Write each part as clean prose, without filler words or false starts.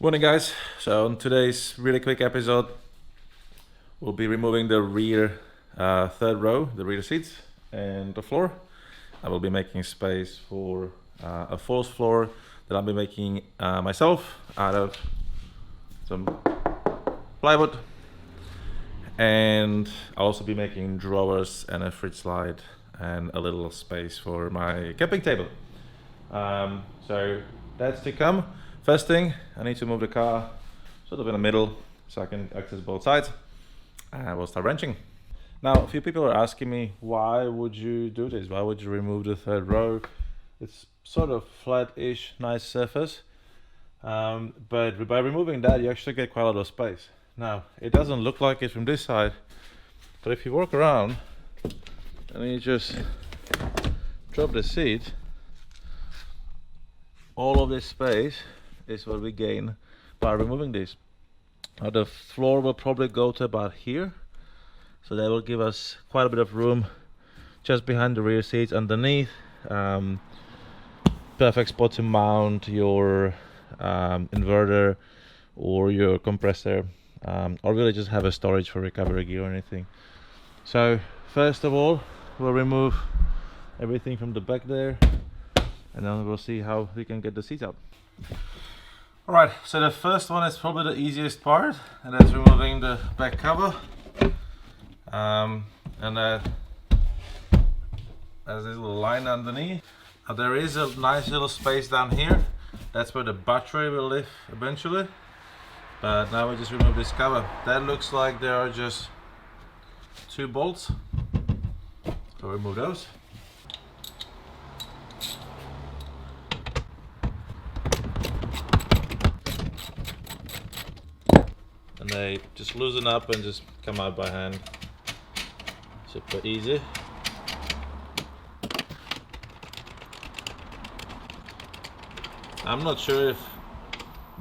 Morning guys, so on today's really quick episode we'll be removing the rear third row, the rear seats and the floor. I will be making space for a false floor that I'll be making myself out of some plywood, and I'll also be making drawers and a fridge slide and a little space for my camping table. So that's to come. First thing, I need to move the car sort of in the middle so I can access both sides, and we'll start wrenching. Now, a few people are asking me, why would you do this? Why would you remove the third row? It's sort of flat-ish, nice surface, but by removing that, you actually get quite a lot of space. Now, it doesn't look like it from this side, but if you walk around and you just drop the seat, all of this space is what we gain by removing this. Now the floor will probably go to about here, so that will give us quite a bit of room just behind the rear seats underneath. Perfect spot to mount your inverter or your compressor, or really just have a storage for recovery gear or anything. So first of all, we'll remove everything from the back there, and then we'll see how we can get the seats out. Alright, so the first one is probably the easiest part, and that's removing the back cover. And there's this little line underneath. Now there is a nice little space down here. That's where the battery will live eventually. But now we just remove this cover. That looks like there are just 2 bolts. So remove those. And they just loosen up and just come out by hand. Super easy. I'm not sure if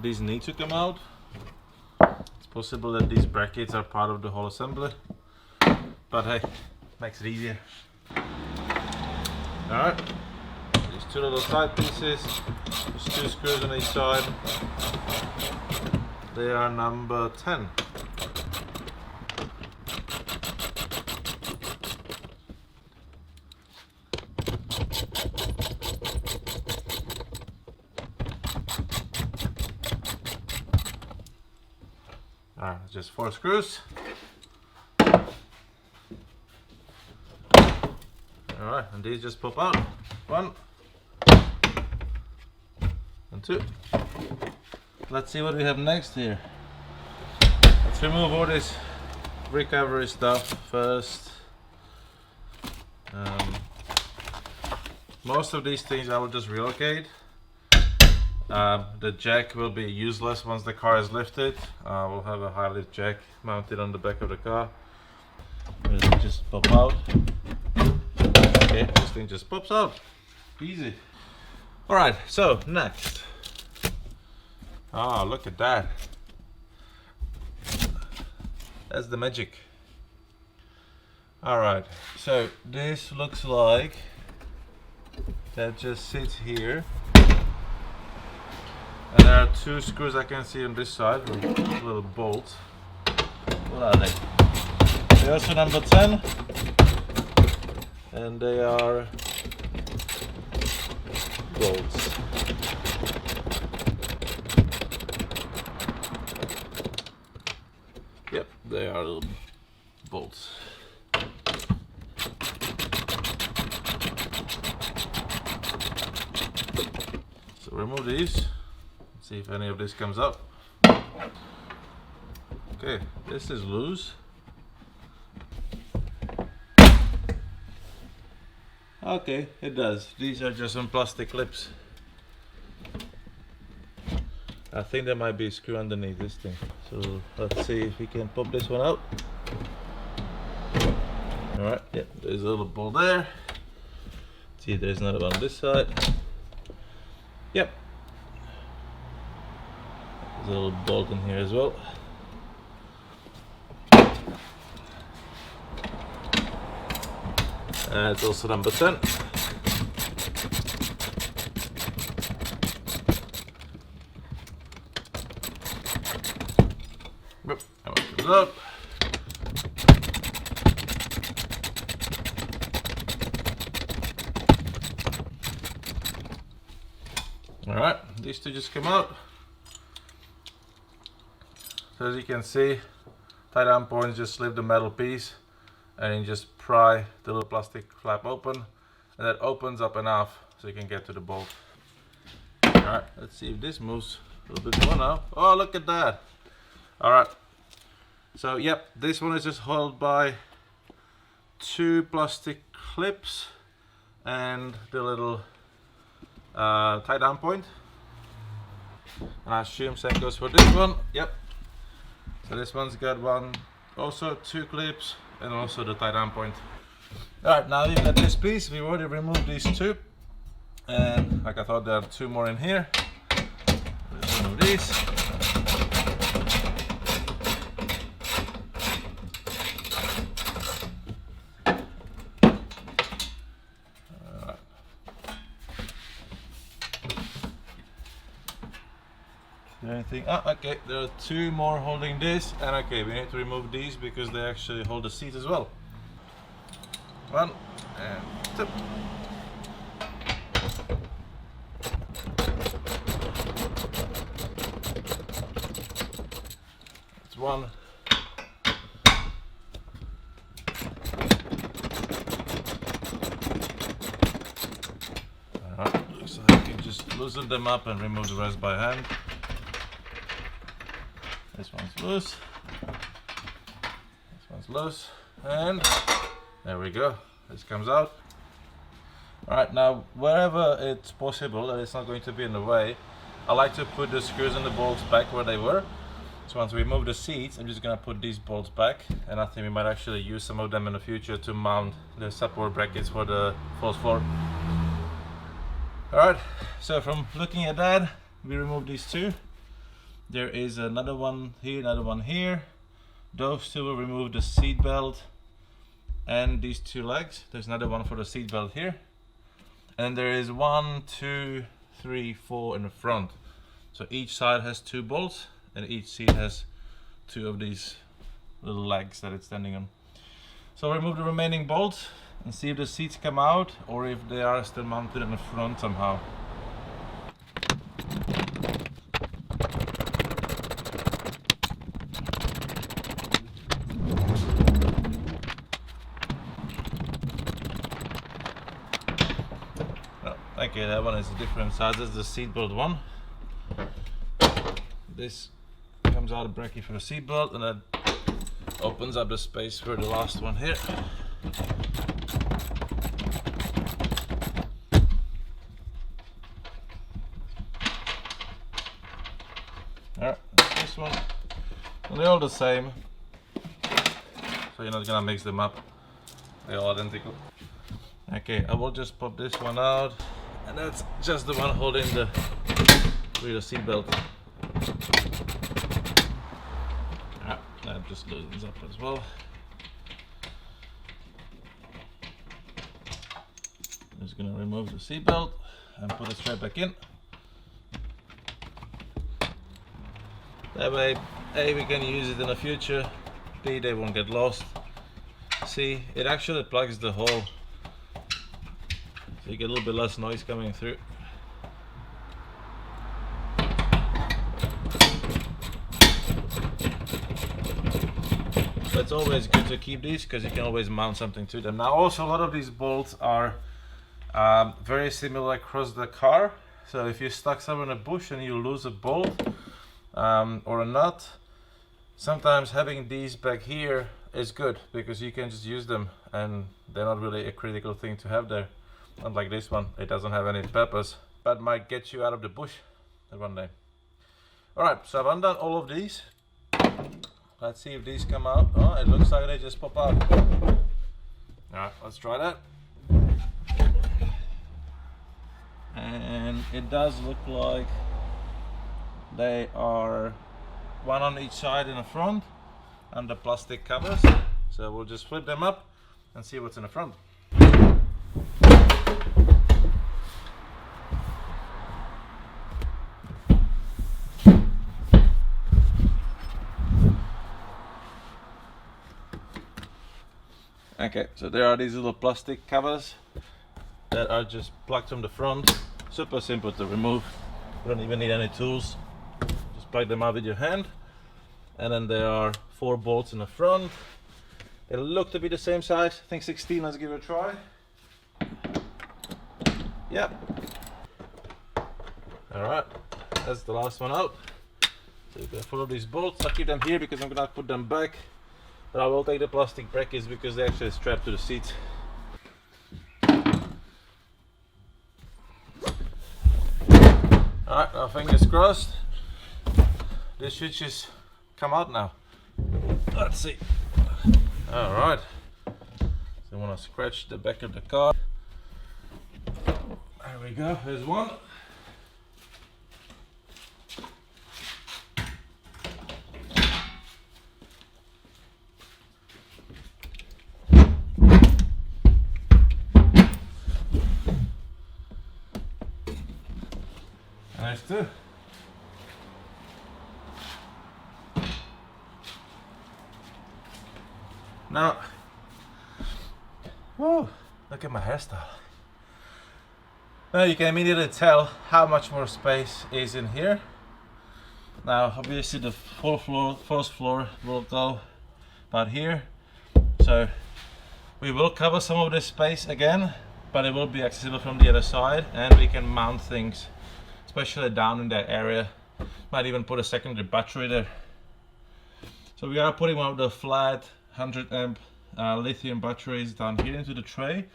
these need to come out. It's possible that these brackets are part of the whole assembly, but hey, makes it easier. Alright, these 2 little side pieces, there's 2 screws on each side. They are number 10. Just 4 screws. Alright, and these just pop out. 1 and 2. Let's see what we have next here. Let's remove all this recovery stuff first. Most of these things I will just relocate. The jack will be useless once the car is lifted. We'll have a high lift jack mounted on the back of the car. It'll just pop out. Okay, this thing just pops out. Easy. Alright, so next. Oh, look at that. That's the magic. Alright, so this looks like that just sits here. And there are 2 screws I can see on this side, little bolts. What are they? They're also number 10. And they are bolts. Yep, they are little bolts. So remove these, see if any of this comes up. Okay, this is loose. Okay, it does. These are just some plastic clips. I think there might be a screw underneath this thing. So let's see if we can pop this one out. Alright, yeah, there's a little bolt there. See, there's another one on this side. Yep. There's a little bolt in here as well. It's also number 10. Alright, these two just come out. So as you can see, tie down points, just lift the metal piece and then just pry the little plastic flap open, and that opens up enough so you can get to the bolt. Alright, let's see if this moves a little bit more now. Oh, look at that! Alright, so yep, this one is just held by two plastic clips and the little tie down point. And I assume same goes for this one. Yep. So this one's got one, also two clips, and also the tie down point. Alright, now you've got this piece. We've already removed these two, and like I thought, there are two more in here. Let's remove these. Anything? Ah, okay, there are two more holding this, and okay, we need to remove these because they actually hold the seat as well. One and two. That's one. Alright, looks like you can just loosen them up and remove the rest by hand. This one's loose, this one's loose, and there we go, this comes out. Alright, now wherever it's possible that it's not going to be in the way, I like to put the screws and the bolts back where they were. So once we remove the seats, I'm just going to put these bolts back, and I think we might actually use some of them in the future to mount the support brackets for the false floor. Alright, so from looking at that, we remove these two. There is another one here, another one here. Those two will remove the seat belt and these two legs. There's another one for the seat belt here. And there is 1, 2, 3, 4 in the front. So each side has two bolts and each seat has two of these little legs that it's standing on. So remove the remaining bolts and see if the seats come out or if they are still mounted in the front somehow. Okay, that one is a different size. This is the seatbelt one. This comes out of the bracket for the seatbelt, and that opens up the space for the last one here. Alright, this one. And they're all the same, so you're not gonna mix them up. They're all identical. Okay, I will just pop this one out. And that's just the one holding the rear seat belt. That just loosens up as well. I'm just going to remove the seat belt and put it straight back in. That way, A, we can use it in the future, B, they won't get lost. C, it actually plugs the hole. So you get a little bit less noise coming through. So it's always good to keep these because you can always mount something to them. Now also a lot of these bolts are very similar across the car. So if you're stuck somewhere in a bush and you lose a bolt or a nut, sometimes having these back here is good because you can just use them and they're not really a critical thing to have there. Unlike this one, it doesn't have any purpose, but might get you out of the bush one day. Alright, so I've undone all of these. Let's see if these come out. Oh, it looks like they just pop out. Alright, let's try that. And it does look like they are one on each side in the front and the plastic covers. So we'll just flip them up and see what's in the front. Okay, so there are these little plastic covers that are just plugged from the front. Super simple to remove. You don't even need any tools. Just plug them out with your hand. And then there are 4 bolts in the front. They look to be the same size. I think 16. Let's give it a try. Yep. Alright, that's the last one out. So you can follow these bolts. I'll keep them here because I'm gonna put them back. But I will take the plastic brackets because they actually strap to the seat. Alright, now fingers crossed. This should just come out now. Let's see. Alright. So I want to scratch the back of the car. There we go, there's one. Nice too. Now, whoa, look at my hairstyle. Now you can immediately tell how much more space is in here. Now obviously the first floor will go about here. So we will cover some of this space again, but it will be accessible from the other side, and we can mount things, especially down in that area. Might even put a secondary battery there. So we are putting one of the flat 100 amp lithium batteries down here into the tray.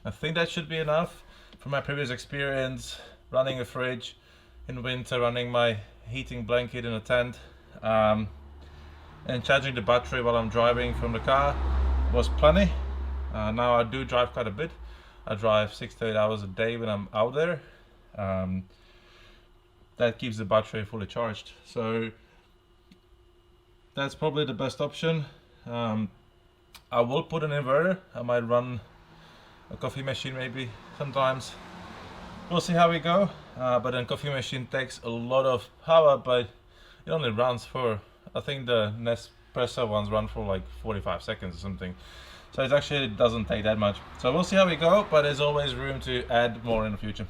I think that should be enough. From my previous experience running a fridge in winter, running my heating blanket in a tent, and charging the battery while I'm driving from the car was plenty. Now I do drive quite a bit. I drive 6 to 8 hours a day when I'm out there. That keeps the battery fully charged. So that's probably the best option. I will put an inverter. I might run a coffee machine maybe sometimes. We'll see how we go. But then coffee machine takes a lot of power, but it only runs for, I think the Nespresso ones run for like 45 seconds or something. So it actually doesn't take that much. So we'll see how we go, but there's always room to add more in the future.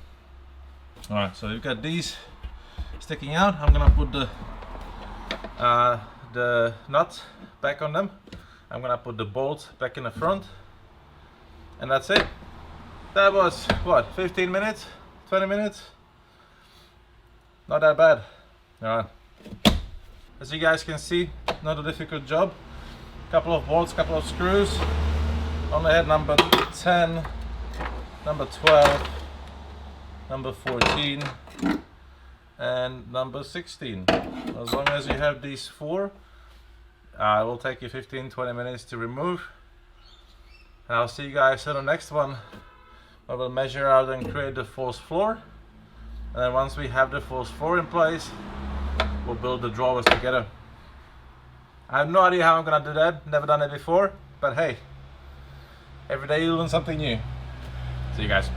Alright, so we've got these sticking out. I'm gonna put the nuts back on them. I'm gonna put the bolts back in the front, and that's it. That was what, 15 minutes, 20 minutes? Not that bad. Alright, as you guys can see, not a difficult job. Couple of bolts, couple of screws. Only had number 10, number 12, number 14 and number 16. As long as you have these 4, it will take you 15-20 minutes to remove. And I'll see you guys on the next one. I will measure out and create the false floor. And then once we have the false floor in place, we'll build the drawers together. I have no idea how I'm gonna do that. Never done it before, but hey, every day you learn something new. See you guys.